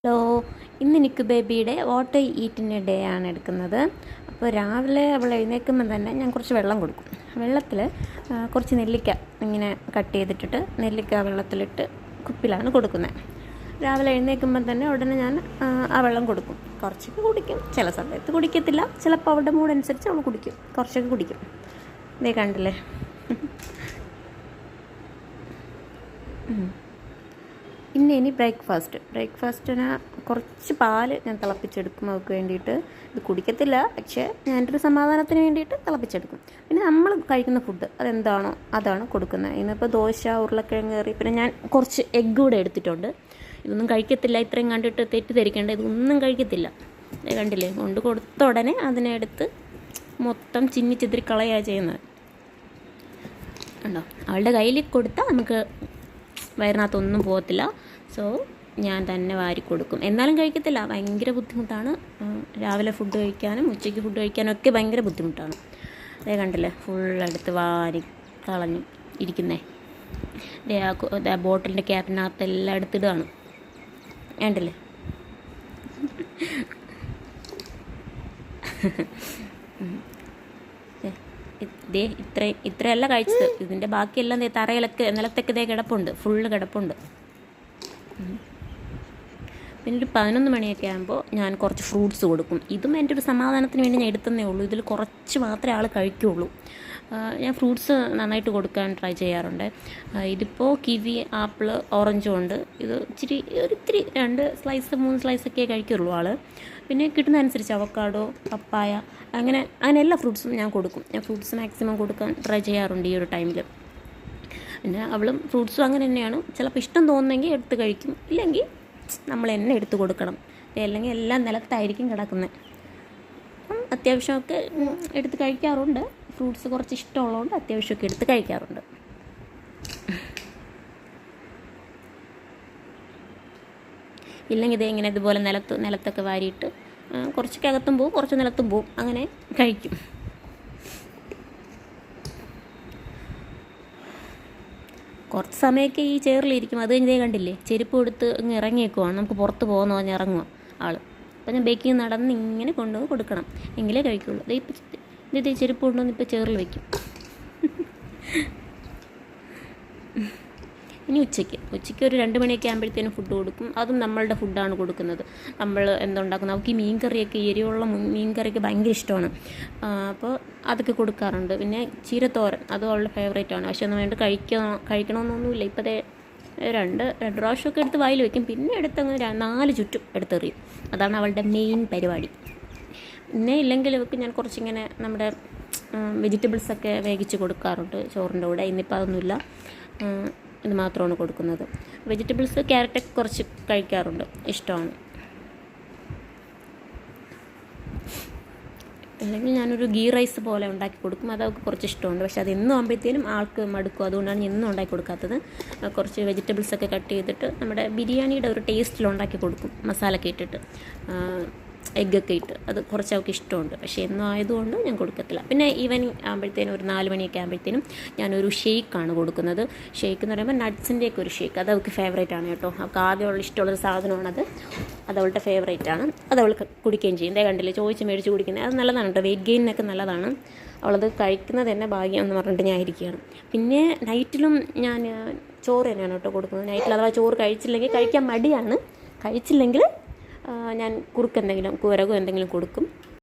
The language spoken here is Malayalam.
ഹലോ, ഇന്ന് നിക്കു ബേബിയുടെ വാട്ട് ഐ ഈറ്റിൻ്റെ ഡേ ആണ് എടുക്കുന്നത്. അപ്പോൾ രാവിലെ അവൾ എഴുന്നേൽക്കുമ്പോൾ തന്നെ ഞാൻ കുറച്ച് വെള്ളം കൊടുക്കും. വെള്ളത്തിൽ കുറച്ച് നെല്ലിക്ക ഇങ്ങനെ കട്ട് ചെയ്തിട്ടിട്ട് നെല്ലിക്ക വെള്ളത്തിലിട്ട് കുപ്പിലാണ് കൊടുക്കുന്നത്. രാവിലെ എഴുന്നേൽക്കുമ്പോൾ തന്നെ ഉടനെ ഞാൻ ആ വെള്ളം കൊടുക്കും. കുറച്ചൊക്കെ കുടിക്കും, ചില സമയത്ത് കുടിക്കത്തില്ല. ചിലപ്പോൾ അവളുടെ മൂഡ് അനുസരിച്ച് അവൾ കുടിക്കും, കുറച്ചൊക്കെ കുടിക്കും. ഇതേ കണ്ടില്ലേ. പിന്നെ ഇനി ബ്രേക്ക്ഫാസ്റ്റിന് കുറച്ച് പാല് ഞാൻ തിളപ്പിച്ചെടുക്കും അവൾക്ക് വേണ്ടിയിട്ട്. ഇത് കുടിക്കത്തില്ല, പക്ഷേ ഞാനൊരു സമാധാനത്തിന് വേണ്ടിയിട്ട് തിളപ്പിച്ചെടുക്കും. പിന്നെ നമ്മൾ കഴിക്കുന്ന ഫുഡ് അതെന്താണോ അതാണ് കൊടുക്കുന്നത്. ഇന്നിപ്പോൾ ദോശ, ഉരുളക്കിഴങ്ങ് കറി, പിന്നെ ഞാൻ കുറച്ച് എഗ്ഗ് കൂടെ എടുത്തിട്ടുണ്ട്. ഇതൊന്നും കഴിക്കത്തില്ല, ഇത്രയും കണ്ടിട്ട് തെറ്റിദ്ധരിക്കേണ്ട, ഇതൊന്നും കഴിക്കത്തില്ല. കണ്ടില്ലേ, കൊണ്ട് കൊടുത്ത ഉടനെ അതിനെടുത്ത് മൊത്തം ചിന്നിച്ചിത്തിരി കളയുക ചെയ്യുന്നത് കണ്ടോ. അവളുടെ കയ്യിൽ കൊടുത്താൽ നമുക്ക് വയറിനകത്തൊന്നും പോകത്തില്ല. സോ ഞാൻ തന്നെ വാരി കൊടുക്കും. എന്നാലും കഴിക്കത്തില്ല, ഭയങ്കര ബുദ്ധിമുട്ടാണ്. രാവിലെ ഫുഡ് കഴിക്കാനും ഉച്ചയ്ക്ക് ഫുഡ് കഴിക്കാനും ഒക്കെ ഭയങ്കര ബുദ്ധിമുട്ടാണ്. അതേ കണ്ടില്ലേ, ഫുള്ളെടുത്ത് വാരി കളഞ്ഞു ഇരിക്കുന്നേ. ബോട്ടിലിൻ്റെ ക്യാപ്പിനകത്ത് എല്ലാം എടുത്തിടുകയാണ്. കണ്ടില്ലേ. ഇത്രയല്ല കഴിച്ചത്, ഇതിൻ്റെ ബാക്കിയെല്ലാം തറയിലൊക്കെ നിലത്തൊക്കെ കിടപ്പുണ്ട്, ഫുള്ള് കിടപ്പുണ്ട്. പിന്നെ ഒരു 11 മണിയൊക്കെ ആകുമ്പോൾ ഞാൻ കുറച്ച് ഫ്രൂട്ട്സ് കൊടുക്കും. ഇതും എൻ്റെ ഒരു സമാധാനത്തിന് വേണ്ടി ഞാൻ എടുത്തതേ ഉള്ളൂ. ഇതിൽ കുറച്ച് മാത്രമേ ആൾ കഴിക്കുകയുള്ളൂ. ഞാൻ ഫ്രൂട്ട്സ് നന്നായിട്ട് കൊടുക്കാൻ ട്രൈ ചെയ്യാറുണ്ട്. ഇതിപ്പോൾ കിവി, ആപ്പിൾ, ഓറഞ്ചും ഉണ്ട്. ഇത് ഒരിത്തിരി 2 സ്ലൈസ് 3 സ്ലൈസൊക്കെ കഴിക്കുള്ളൂ ആൾ. പിന്നെ കിട്ടുന്ന അനുസരിച്ച് അവക്കാഡോ, പപ്പായ, അങ്ങനെ എല്ലാ ഫ്രൂട്ട്സും ഞാൻ കൊടുക്കും. ഞാൻ ഫ്രൂട്ട്സ് മാക്സിമം കൊടുക്കാൻ ട്രൈ ചെയ്യാറുണ്ട് ഈ ഒരു ടൈമിൽ. പിന്നെ അവളും ഫ്രൂട്ട്സും അങ്ങനെ തന്നെയാണ്. ചിലപ്പോൾ ഇഷ്ടം തോന്നുന്നെങ്കിൽ എടുത്ത് കഴിക്കും, ഇല്ലെങ്കിൽ നമ്മൾ തന്നെ എടുത്ത് കൊടുക്കണം. അല്ലെങ്കിൽ എല്ലാം നിലത്തായിരിക്കും കിടക്കുന്നത്. അത്യാവശ്യമൊക്കെ എടുത്ത് കഴിക്കാറുണ്ട്. ഫ്രൂട്ട്സ് കുറച്ച് ഇഷ്ടമുള്ളതുകൊണ്ട് അത്യാവശ്യമൊക്കെ എടുത്ത് കഴിക്കാറുണ്ട്. ഇല്ലെങ്കിൽ ഇങ്ങനെ ഇതുപോലെ നിലത്തൊക്കെ വാരിയിട്ട് കുറച്ചൊക്കെ അകത്തും പോവും, കുറച്ച് നിലത്തും പോവും, അങ്ങനെ കഴിക്കും. കുറച്ച് സമയമൊക്കെ ഈ ചെയറിലിരിക്കും. അത് കഴിഞ്ഞേ കണ്ടില്ലേ, ചെരുപ്പ് കൊടുത്ത് ഇങ്ങ് ഇറങ്ങിയേക്കുവാണ്. നമുക്ക് പുറത്ത് പോകുന്ന പറഞ്ഞ് ഇറങ്ങുക ആൾ. അപ്പം ഞാൻ ബേക്കിൽ നടന്ന് ഇങ്ങനെ കൊണ്ടുപോയി കൊടുക്കണം, എങ്കിലേ കഴിക്കുള്ളൂ. ഇപ്പം ചെരുപ്പ് കൊണ്ടുവന്ന് ഇപ്പോൾ ചെയറിൽ വയ്ക്കും. ഇനി ഉച്ചയ്ക്ക് ഒരു 2 മണിയൊക്കെ ആകുമ്പോഴത്തേനും ഫുഡ് കൊടുക്കും. അതും നമ്മളുടെ ഫുഡാണ് കൊടുക്കുന്നത്. നമ്മൾ എന്തുണ്ടാക്കുന്നത്, അവൾക്ക് ഈ മീൻകറിയൊക്കെ, എരിവുള്ള മീൻകറിയൊക്കെ ഭയങ്കര ഇഷ്ടമാണ്. അപ്പോൾ അതൊക്കെ കൊടുക്കാറുണ്ട്. പിന്നെ ചീരത്തോരൻ, അതും അവളുടെ ഫേവറേറ്റാണ്. പക്ഷെ ഒന്നും വേണ്ട കഴിക്കണമെന്നൊന്നുമില്ല. ഇപ്പോഴത്തെ 2 പ്രാവശ്യമൊക്കെ എടുത്ത് വായിൽ വയ്ക്കും. പിന്നെ എടുത്തങ്ങ് 4 ചുറ്റും എടുത്തെറിയും. അതാണ് അവളുടെ മെയിൻ പരിപാടി. പിന്നെ ഇല്ലെങ്കിൽ അവൾക്ക് ഞാൻ കുറച്ചിങ്ങനെ നമ്മുടെ വെജിറ്റബിൾസൊക്കെ വേവിച്ച് കൊടുക്കാറുണ്ട് ചോറിൻ്റെ കൂടെ. ഇന്നിപ്പോൾ അതൊന്നുമില്ല, ഇത് മാത്രമാണ് കൊടുക്കുന്നത്. വെജിറ്റബിൾസ്, ക്യാരറ്റൊക്കെ കുറച്ച് കഴിക്കാറുണ്ട്, ഇഷ്ടമാണ്. അല്ലെങ്കിൽ ഞാനൊരു ഗീ റൈസ് പോലെ ഉണ്ടാക്കി കൊടുക്കും. അതൊക്കെ കുറച്ച് ഇഷ്ടമുണ്ട്. പക്ഷെ അത് എന്നും ആകുമ്പോഴത്തേനും ആൾക്ക് മടുക്കും. അതുകൊണ്ടാണ് എന്നും ഉണ്ടാക്കി കൊടുക്കാത്തത്. കുറച്ച് വെജിറ്റബിൾസൊക്കെ കട്ട് ചെയ്തിട്ട് നമ്മുടെ ബിരിയാണിയുടെ ഒരു ടേസ്റ്റിൽ ഉണ്ടാക്കി കൊടുക്കും, മസാലയൊക്കെ ഇട്ടിട്ട്, എഗ്ഗൊക്കെ ഇട്ട്. അത് കുറച്ച് അവൾക്ക് ഇഷ്ടമുണ്ട്. പക്ഷേ എന്നും ആയതുകൊണ്ട് ഞാൻ കൊടുക്കത്തില്ല. പിന്നെ ഈവനിങ് ആകുമ്പോഴത്തേനും ഒരു 4 മണിയൊക്കെ ആകുമ്പോഴത്തേനും ഞാനൊരു ഷേക്കാണ് കൊടുക്കുന്നത്. ഷേക്ക് എന്ന് പറയുമ്പോൾ നട്ട്സിൻ്റെയൊക്കെ ഒരു ഷേക്ക്. അത് അവൾക്ക് ഫേവറേറ്റ് ആണ് കേട്ടോ. അവൾക്ക് ആദ്യമുള്ള ഇഷ്ടമുള്ളൊരു സാധനമാണത്. അത് അവളുടെ ഫേവറേറ്റ് ആണ്. അത് അവൾ കുടിക്കുകയും ചെയ്യും. കണ്ടില്ലേ, ചോദിച്ച് മേടിച്ച് കുടിക്കുന്നത്. അത് നല്ലതാണ് കേട്ടോ, വെയിറ്റ് ഗെയിനൊക്കെ നല്ലതാണ്. അവളത് കഴിക്കുന്നത് തന്നെ ഭാഗ്യം എന്ന് പറഞ്ഞിട്ട് ഞാൻ ഇരിക്കുകയാണ്. പിന്നെ നൈറ്റിലും ഞാൻ ചോറ് തന്നെയാണ് കേട്ടോ കൊടുക്കുന്നത്. നൈറ്റിൽ അഥവാ ചോറ് കഴിച്ചില്ലെങ്കിൽ, കഴിക്കാൻ മടിയാണ്, കഴിച്ചില്ലെങ്കിൽ ഞാൻ കുറുക്കെന്തെങ്കിലും, കൂരകോ എന്തെങ്കിലും കൊടുക്കും.